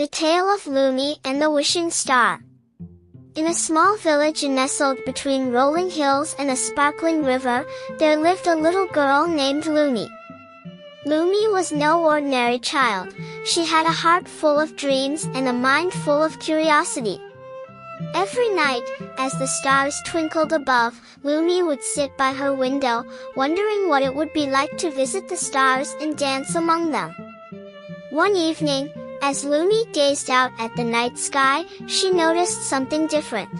The Tale of Lumi and the Wishing Star. In a small village nestled between rolling hills and a sparkling river, there lived a little girl named Lumi. Lumi was no ordinary child. She had a heart full of dreams and a mind full of curiosity. Every night, as the stars twinkled above, Lumi would sit by her window, wondering what it would be like to visit the stars and dance among them. One evening, as Lumi gazed out at the night sky, she noticed something different.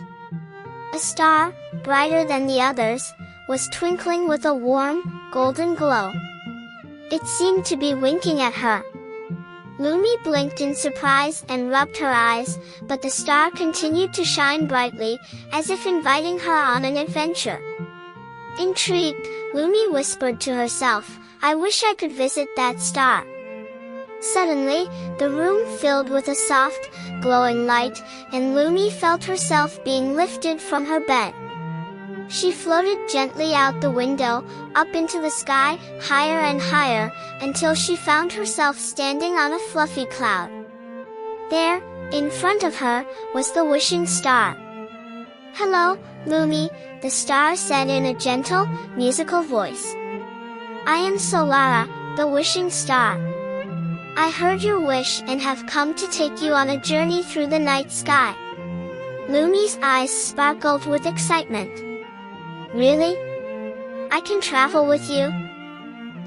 A star, brighter than the others, was twinkling with a warm, golden glow. It seemed to be winking at her. Lumi blinked in surprise and rubbed her eyes, but the star continued to shine brightly, as if inviting her on an adventure. Intrigued, Lumi whispered to herself, "I wish I could visit that star." Suddenly, the room filled with a soft, glowing light, and Lumi felt herself being lifted from her bed. She floated gently out the window, up into the sky, higher and higher, until she found herself standing on a fluffy cloud. There, in front of her, was the wishing star. "Hello, Lumi," the star said in a gentle, musical voice. "I am Solara, the wishing star. I heard your wish and have come to take you on a journey through the night sky." Lumi's eyes sparkled with excitement. "Really? I can travel with you?"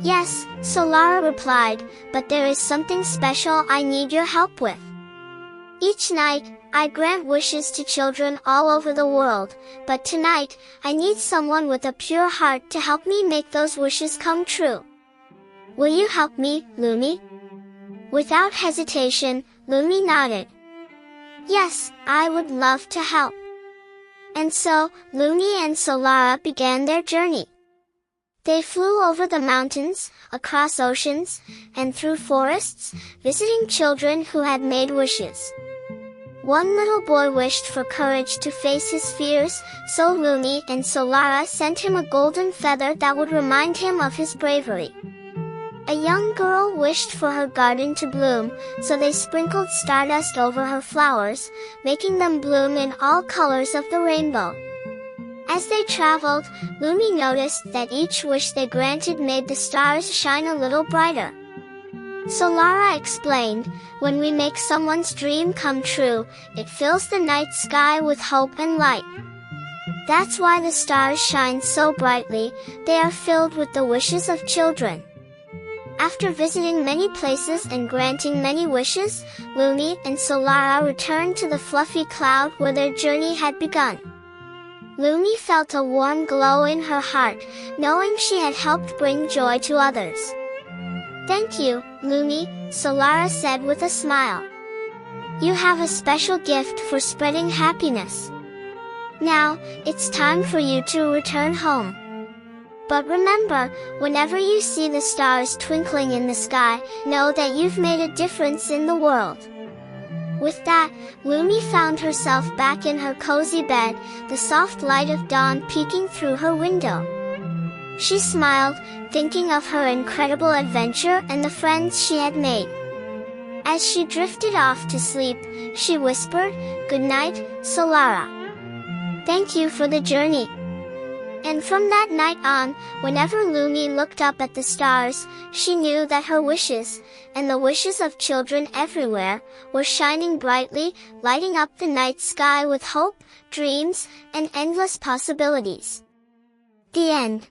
"Yes," Solara replied, "but there is something special I need your help with. Each night, I grant wishes to children all over the world, but tonight, I need someone with a pure heart to help me make those wishes come true. Will you help me, Lumi?" Without hesitation, Lumi nodded. "Yes, I would love to help." And so, Lumi and Solara began their journey. They flew over the mountains, across oceans, and through forests, visiting children who had made wishes. One little boy wished for courage to face his fears, so Lumi and Solara sent him a golden feather that would remind him of his bravery. A young girl wished for her garden to bloom, so they sprinkled stardust over her flowers, making them bloom in all colors of the rainbow. As they traveled, Lumi noticed that each wish they granted made the stars shine a little brighter. Solara explained, "When we make someone's dream come true, it fills the night sky with hope and light. That's why the stars shine so brightly, they are filled with the wishes of children." After visiting many places and granting many wishes, Lumi and Solara returned to the fluffy cloud where their journey had begun. Lumi felt a warm glow in her heart, knowing she had helped bring joy to others. "Thank you, Lumi," Solara said with a smile. "You have a special gift for spreading happiness. Now, it's time for you to return home. But remember, whenever you see the stars twinkling in the sky, know that you've made a difference in the world." With that, Lumi found herself back in her cozy bed, the soft light of dawn peeking through her window. She smiled, thinking of her incredible adventure and the friends she had made. As she drifted off to sleep, she whispered, "Good night, Solara. Thank you for the journey." And from that night on, whenever Lumi looked up at the stars, she knew that her wishes, and the wishes of children everywhere, were shining brightly, lighting up the night sky with hope, dreams, and endless possibilities. The end.